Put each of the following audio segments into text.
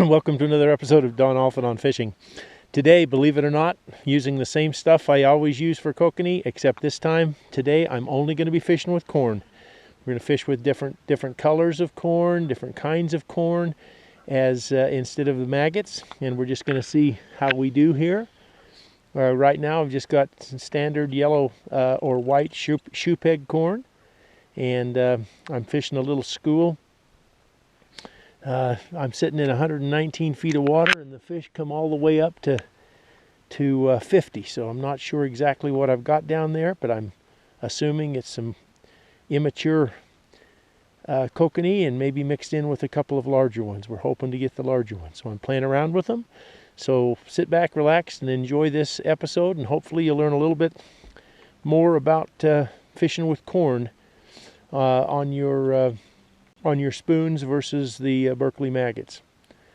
Welcome to another episode of Don Allphin on Fishing. Today, believe it or not, using the same stuff I always use for kokanee, except this time, today, I'm only going to be fishing with corn. We're going to fish with different colors of corn, different kinds of corn, as instead of the maggots, and we're just going to see how we do here. Right now, I've just got some standard yellow or white shoe peg corn, and I'm fishing a little school. I'm sitting in 119 feet of water, and the fish come all the way up to 50. So I'm not sure exactly what I've got down there, but I'm assuming it's some immature kokanee and maybe mixed in with a couple of larger ones. We're hoping to get the larger ones, so I'm playing around with them. So sit back, relax, and enjoy this episode, and hopefully you'll learn a little bit more about fishing with corn on your spoons versus the Berkley maggots.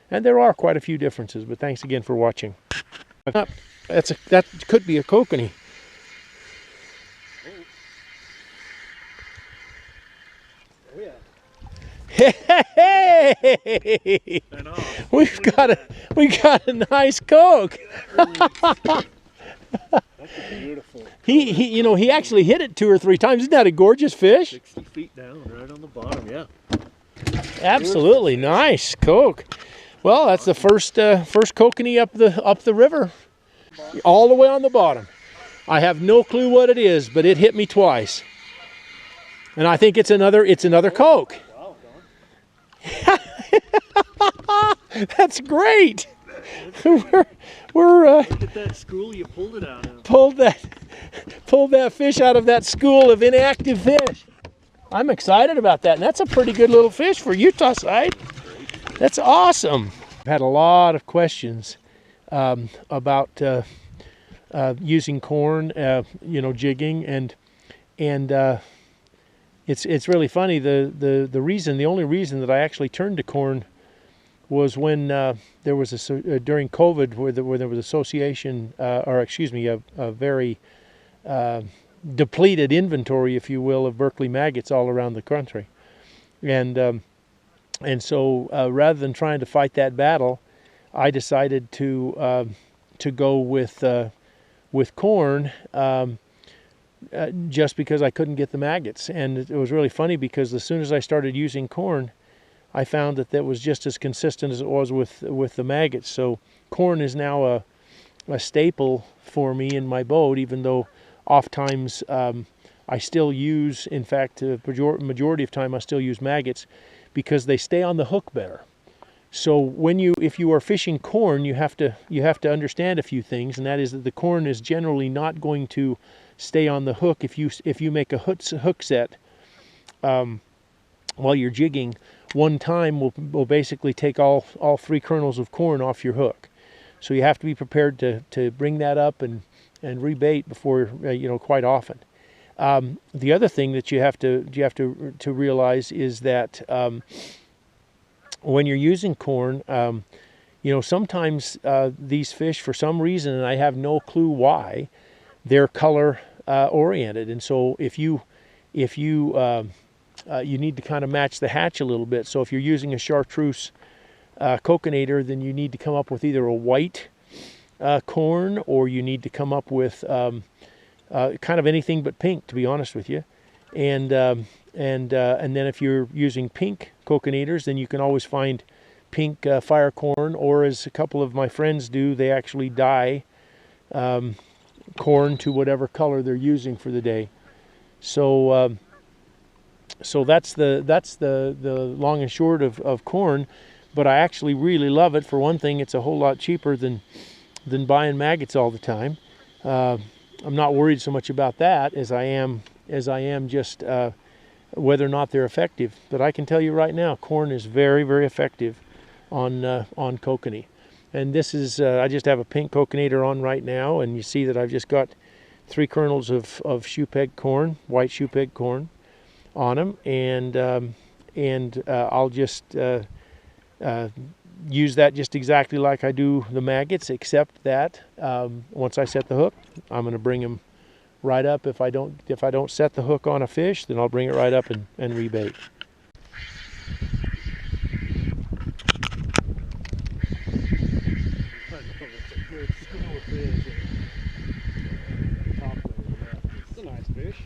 And there are quite a few differences, but thanks again for watching. That could be a kokanee. Oh yeah. Hey! We got a nice koke. That's beautiful. He actually hit it 2 or 3 times. Isn't that a gorgeous fish? 60 feet down, right on the bottom. Yeah. Absolutely nice koke. Well, that's the first kokanee up the river, all the way on the bottom. I have no clue what it is, but it hit me twice, and I think it's another koke. Wow, Don. That's great. We're Look at that school you pulled it out of. pulled that fish out of that school of inactive fish. I'm excited about that, and that's a pretty good little fish for Utah side. That's awesome. I've had a lot of questions about using corn, jigging, and it's really funny. The only reason that I actually turned to corn was when there was during COVID where there was association, a very depleted inventory, if you will, of Berkley maggots all around the country, and so rather than trying to fight that battle, I decided to go with corn, just because I couldn't get the maggots. And it was really funny because as soon as I started using corn, I found that was just as consistent as it was with the maggots. So corn is now a staple for me in my boat, even though oftentimes I still use, in fact, the majority of time I still use maggots because they stay on the hook better. So if you are fishing corn, you have to understand a few things, and that is that the corn is generally not going to stay on the hook if you make a hook set while you're jigging. One time will basically take all 3 kernels of corn off your hook. So you have to be prepared to bring that up and rebait before quite often. The other thing that you have to realize is that when you're using corn, sometimes these fish, for some reason, and I have no clue why, they're color oriented, and so if you need to kind of match the hatch a little bit. So if you're using a chartreuse kokanator, then you need to come up with either a white corn, or you need to come up with kind of anything but pink, to be honest with you. And then if you're using pink kokanators, then you can always find pink fire corn, or as a couple of my friends do, they actually dye corn to whatever color they're using for the day. So that's the long and short of corn, but I actually really love it. For one thing, it's a whole lot cheaper than buying maggots all the time. I'm not worried so much about that as I am just whether or not they're effective. But I can tell you right now, corn is very, very effective on kokanee. And this is I just have a pink kokanator on right now, and you see that I've just got 3 kernels of shoe peg corn, white shoe peg corn, on them, and I'll just use that just exactly like I do the maggots, except that once I set the hook, I'm going to bring them right up. If I don't set the hook on a fish, then I'll bring it right up and rebait. good school of fish. Top layer, yeah. It's a nice fish.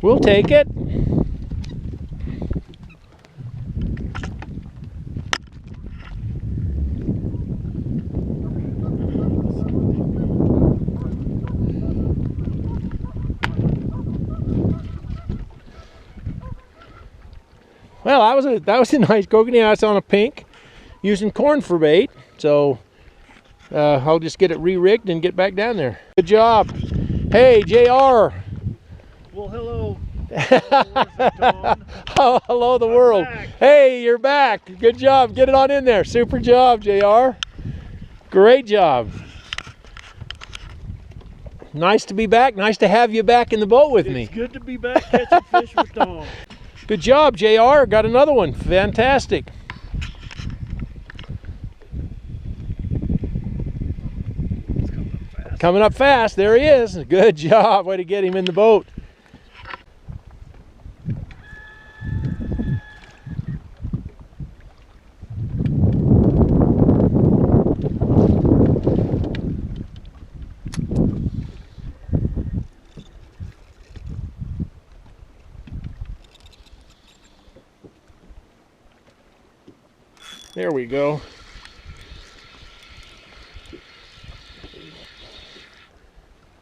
We'll take it. Well, that was a nice kokanee. That's on a pink, using corn for bait. So I'll just get it re-rigged and get back down there. Good job. Hey, JR. Well, hello. Tom. Oh, hello, the world. Back. Hey, you're back. Good job. Get it on in there. Super job, JR. Great job. Nice to be back. Nice to have you back in the boat with me. It's good to be back catching fish with Tom. Good job, JR. Got another one. Fantastic. Coming up fast. There he is. Good job. Way to get him in the boat. There we go.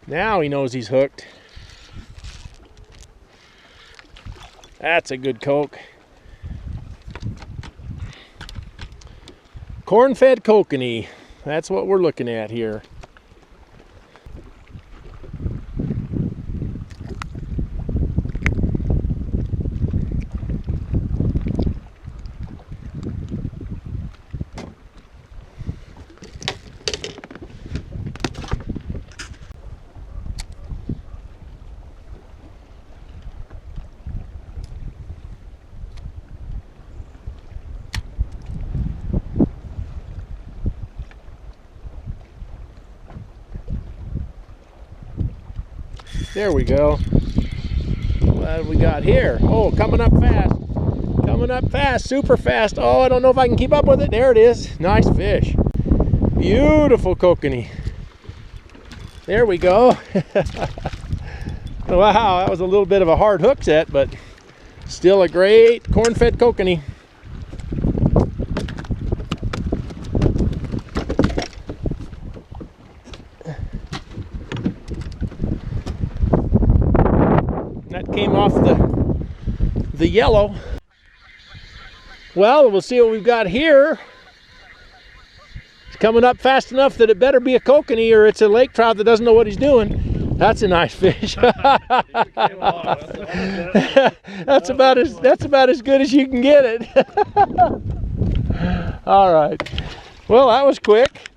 Now he knows he's hooked. That's a good koke. Corn-fed kokanee. That's what we're looking at here. There we go. What have we got here? Oh, coming up fast. Coming up fast, super fast. Oh, I don't know if I can keep up with it. There it is. Nice fish. Beautiful kokanee. There we go. Wow, that was a little bit of a hard hook set, but still a great corn-fed kokanee. That came off the yellow. Well, we'll see what we've got here. It's coming up fast enough that it better be a kokanee or it's a lake trout that doesn't know what he's doing. That's a nice fish. That's about as good as you can get it. All right. Well, that was quick.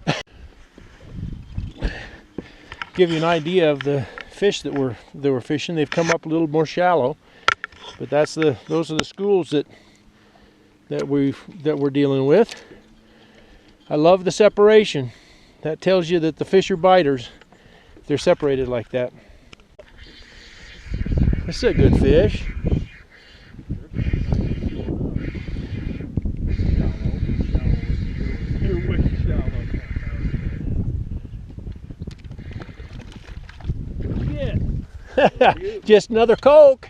Give you an idea of the fish that were fishing. They've come up a little more shallow, but those are the schools that we're dealing with. I love the separation. That tells you that the fish are biters. They're separated like that. This is a good fish. Just another koke.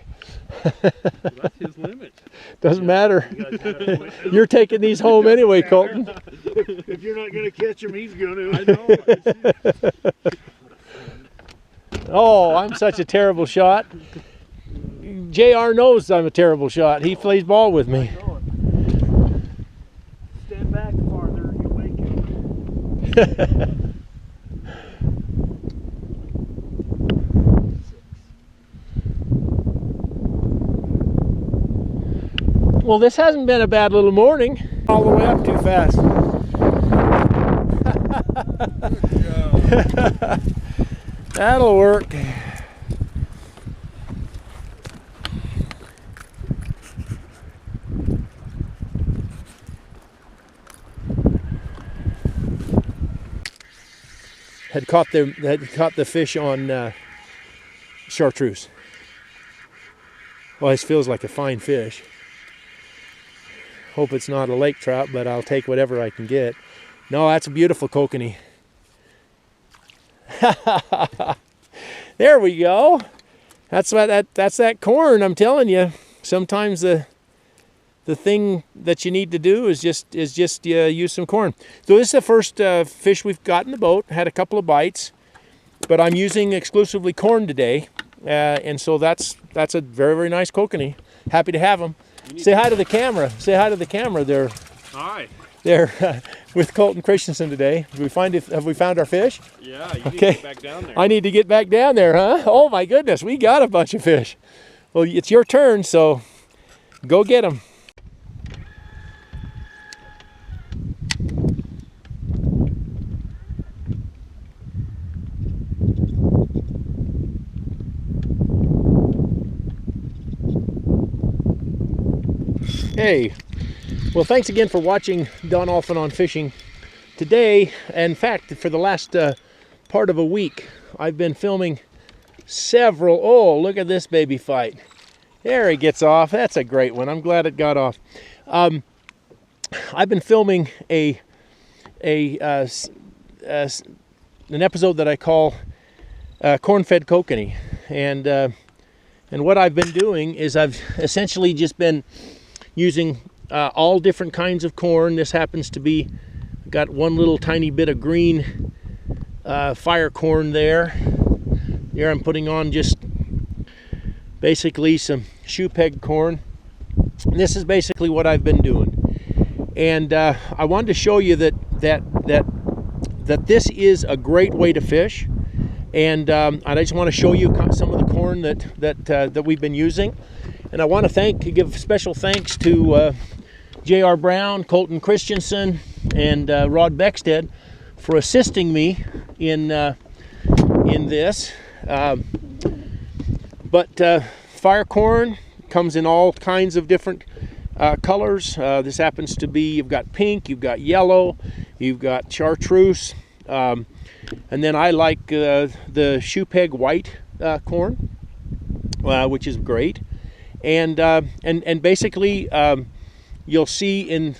That's his limit. Doesn't matter. You're taking these home anyway, Colton. If you're not going to catch him, he's going to. I know. Oh, I'm such a terrible shot. JR knows I'm a terrible shot. He plays ball with me. Stand back farther, you'll make it. Well, this hasn't been a bad little morning. All the way up too fast. Good job. That'll work. Had caught the fish on chartreuse. Well, this feels like a fine fish. Hope it's not a lake trout, but I'll take whatever I can get. No, that's a beautiful kokanee. There we go. That's that corn. I'm telling you. Sometimes the thing that you need to do is just use some corn. So this is the first fish we've got in the boat. Had a couple of bites, but I'm using exclusively corn today, and so that's a very, very nice kokanee. Happy to have them. Say hi to the camera. Say hi to the camera. Hi. They're with Colton Christensen today. Have we found our fish? Yeah, you need to get back down there. I need to get back down there, huh? Oh my goodness, we got a bunch of fish. Well, it's your turn, so go get them. Hey, well, thanks again for watching Don Allphin on Fishing. Today, in fact, for the last part of a week, I've been filming several. Oh, look at this baby fight. There he gets off. That's a great one. I'm glad it got off. I've been filming an episode that I call corn-fed kokanee, and what I've been doing is I've essentially just been using all different kinds of corn. This happens to be, got one little tiny bit of green fire corn there. Here I'm putting on just basically some shoe peg corn. And this is basically what I've been doing. And I wanted to show you that this is a great way to fish. And I just want to show you some of the corn that we've been using. And I want to give special thanks to J.R. Brown, Colton Christensen, and Rod Beckstead for assisting me in this. But fire corn comes in all kinds of different colors. This happens to be, you've got pink, you've got yellow, you've got chartreuse, and then I like the shoe peg white corn, which is great. And basically, you'll see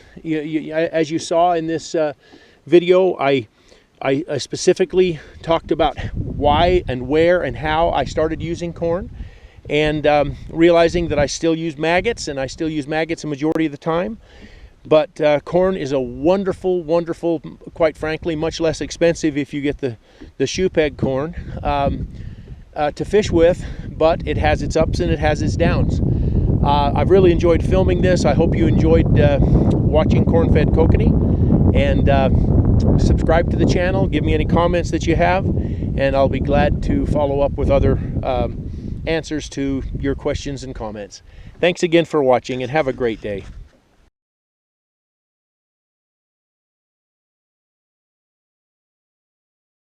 as you saw in this video, I specifically talked about why and where and how I started using corn, and realizing that I still use maggots, and I still use maggots a majority of the time. But corn is a wonderful, wonderful, quite frankly, much less expensive if you get the shoe peg corn to fish with, but it has its ups and it has its downs. I've really enjoyed filming this. I hope you enjoyed watching corn-fed kokanee, and subscribe to the channel. Give me any comments that you have, and I'll be glad to follow up with other answers to your questions and comments. Thanks again for watching, and have a great day.